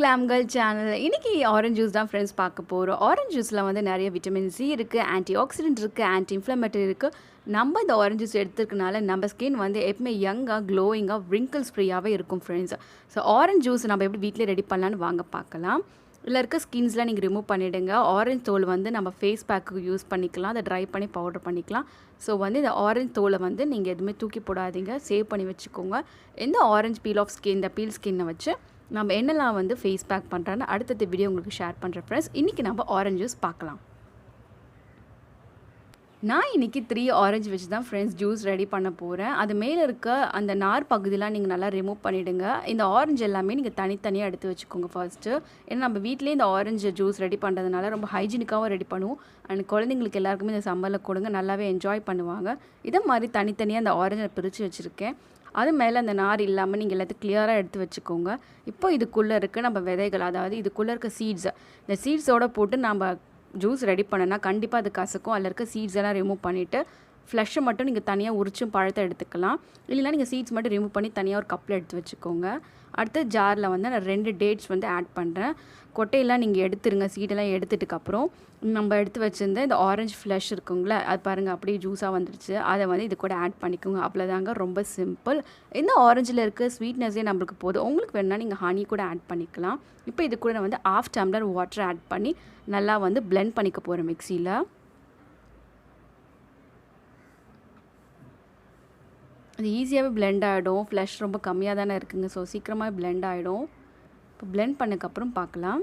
Glam girl channel. இன்னைக்கு orange juice தான் friends பார்க்க போகிறோம். ஆரஞ்சு ஜூஸில் வந்து நிறைய விட்டமின் சி இருக்குது, ஆன்டி ஆக்சிடென்ட் இருக்குது, ஆன்டி இன்ஃப்ளமேட்டரி இருக்குது. நம்ம இந்த ஆரஞ்சு ஜூஸ் எடுத்துருக்கனால நம்ம ஸ்கின் வந்து எப்பவுமே யங்காக, க்ளோயிங்காக, விரிங்கிள்ஸ் ஃப்ரீயாகவே இருக்கும் ஃப்ரெண்ட்ஸ். ஸோ ஆரஞ்சு ஜூஸ் நம்ம எப்படி வீட்டிலே ரெடி பண்ணலான்னு வாங்க பார்க்கலாம். இதில் இருக்க ஸ்கின்ஸ்லாம் நீங்கள் ரிமூவ் பண்ணிவிடுங்க. ஆரஞ்சு தோல் வந்து நம்ம ஃபேஸ் பேக்கு யூஸ் பண்ணிக்கலாம், அதை ட்ரை பண்ணி பவுடர் பண்ணிக்கலாம். ஸோ வந்து இந்த ஆரஞ்சு தோலை வந்து நீங்கள் எதுவுமே தூக்கி போடாதீங்க, சேவ் பண்ணி வச்சுக்கோங்க. இந்த ஆரஞ்சு பீல் ஆஃப் ஸ்கின், இந்த பீல் ஸ்கின்னை வச்சு நம்ம என்னெல்லாம் வந்து ஃபேஸ் பேக் பண்ணுறோன்னு அடுத்தது வீடியோ உங்களுக்கு ஷேர் பண்ணுறேன் ஃப்ரெண்ட்ஸ். இன்றைக்கி நம்ம ஆரஞ்சு ஜூஸ் பார்க்கலாம். நான் இன்றைக்கி 3 ஆரஞ்சு வச்சு தான் ஃப்ரெண்ட்ஸ் ஜூஸ் ரெடி பண்ண போகிறேன். அது மேலே இருக்க அந்த நார் பகுதியெலாம் நீங்கள் நல்லா ரிமூவ் பண்ணிவிடுங்க. இந்த ஆரஞ்சு எல்லாமே நீங்கள் தனித்தனியாக எடுத்து வச்சுக்கோங்க ஃபர்ஸ்ட்டு. ஏன்னா நம்ம வீட்டிலே இந்த ஆரஞ்சு ஜூஸ் ரெடி பண்ணுறதுனால ரொம்ப ஹைஜீனிக்காகவும் ரெடி பண்ணுவோம். அண்ட் குழந்தைங்களுக்கு எல்லாருக்குமே இந்த சம்மரில் கொடுங்க, நல்லாவே என்ஜாய் பண்ணுவாங்க. இதை மாதிரி தனித்தனியாக அந்த ஆரஞ்சை பிரித்து வச்சுருக்கேன். அது மேலே அந்த நார் இல்லாமல் நீங்கள் எல்லாத்தையும் கிளியராக எடுத்து வச்சுக்கோங்க. இப்போ இதுக்குள்ளே இருக்க நம்ம விதைகள், அதாவது இதுக்குள்ளே இருக்க சீட்ஸ், இந்த சீட்ஸோடு போட்டு நம்ம ஜூஸ் ரெடி பண்ணனா கண்டிப்பாக அது கசக்கும். அதில் இருக்க சீட்ஸ் எல்லாம் ரிமூவ் பண்ணிவிட்டு ஃப்ளஷை மட்டும் நீங்கள் தனியாக உரிச்சும் பழத்தை எடுத்துக்கலாம். இல்லைனா நீங்கள் சீட்ஸ் மட்டும் ரிமூவ் பண்ணி தனியாக ஒரு கப்பில் எடுத்து வச்சுக்கோங்க. அடுத்து ஜாரில் வந்து நான் 2 டேட்ஸ் வந்து ஆட் பண்ணுறேன். கொட்டையெல்லாம் நீங்கள் எடுத்துருங்க. சீடெல்லாம் எடுத்துட்டுக்கப்புறம் நம்ம எடுத்து வச்சுருந்த இந்த ஆரஞ்சு ஃப்ளஷ் இருக்குங்களே, அது பாருங்கள் அப்படியே ஜூஸாக வந்துடுச்சு. அதை வந்து இது கூட ஆட் பண்ணிக்கோங்க. அவ்வளோதாங்க, ரொம்ப சிம்பிள். இந்த ஆரஞ்சில் இருக்க ஸ்வீட்னஸே நம்மளுக்கு போதும். உங்களுக்கு வேணுன்னா நீங்கள் ஹனி கூட ஆட் பண்ணிக்கலாம். இப்போ இது கூட நான் வந்து 1/2 டம்ளர் வாட்டர் ஆட் பண்ணி நல்லா வந்து பிளெண்ட் பண்ணிக்க போகிறேன் மிக்சியில். அது ஈஸியாகவே பிளெண்ட் ஆகிடும். ஃப்ளஷ் ரொம்ப கம்மியாக தானே இருக்குங்க, ஸோ சீக்கிரமாக பிளெண்ட் ஆகிடும். இப்போ பிளெண்ட் பண்ணக்கப்புறம் பார்க்கலாம்.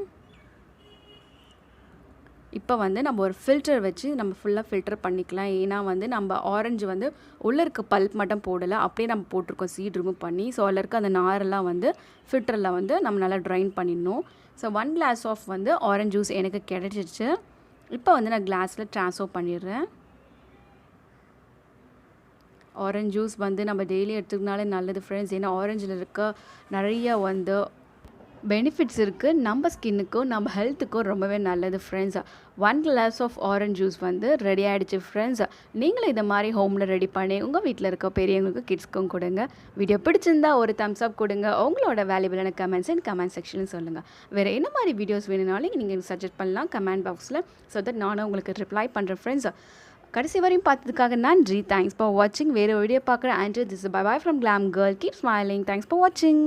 இப்போ வந்து நம்ம ஒரு ஃபில்டர் வச்சு நம்ம ஃபுல்லாக ஃபில்டர் பண்ணிக்கலாம். ஏன்னா வந்து நம்ம ஆரஞ்சு வந்து உள்ளே இருக்க பல்ப் மட்டும் போடலை, அப்படியே நம்ம போட்டிருக்கோம் சீட் ரிமூவ் பண்ணி. ஸோ அதில் இருக்க அந்த நாரெல்லாம் வந்து ஃபில்டரில் வந்து நம்ம நல்லா ட்ரைன் பண்ணிடணும். ஸோ 1 கிளாஸ் ஆஃப் வந்து ஆரஞ்சு ஜூஸ் எனக்கு கிடைச்சிச்சு. இப்போ வந்து நான் கிளாஸில் ட்ரான்ஸ்ஃபர் பண்ணிடுறேன். ஆரஞ்சு ஜூஸ் வந்து நம்ம டெய்லி எடுத்துக்கினாலே நல்லது ஃப்ரெண்ட்ஸ். ஏன்னா ஆரஞ்சில் இருக்க நிறைய வந்து பெனிஃபிட்ஸ் இருக்குது. நம்ம ஸ்கின்னுக்கும் நம்ம ஹெல்த்துக்கும் ரொம்பவே நல்லது friends. 1 glass of orange juice வந்து ரெடி ஆகிடுச்சு ஃப்ரெண்ட்ஸ். நீங்களும் இதை மாதிரி ஹோமில் ரெடி பண்ணி உங்கள் வீட்டில் இருக்க பெரியவங்களுக்கு, கிட்ஸ்க்கும் கொடுங்க. வீடியோ பிடிச்சிருந்தா ஒரு தம்ஸ் அப் கொடுங்க. உங்களோட வேல்யூபிளான கமெண்ட்ஸ் கமெண்ட் செக்ஷனில் சொல்லுங்கள். வேறு என்ன மாதிரி வீடியோஸ் வேணுனாலும் நீங்கள் சஜெஸ்ட் பண்ணலாம் கமெண்ட் பாக்ஸில். ஸோ தட் நானும் உங்களுக்கு ரிப்ளை பண்ணுறேன் ஃப்ரெண்ட்ஸ். கடைசி வரையும் பார்த்ததுக்காக நன்றி. தேங்க்ஸ் ஃபார் வாட்சிங். வேறு வீடியோ பார்க்குறேன். And this bye bye from glam girl. Keep smiling. Thanks for வாட்சிங்.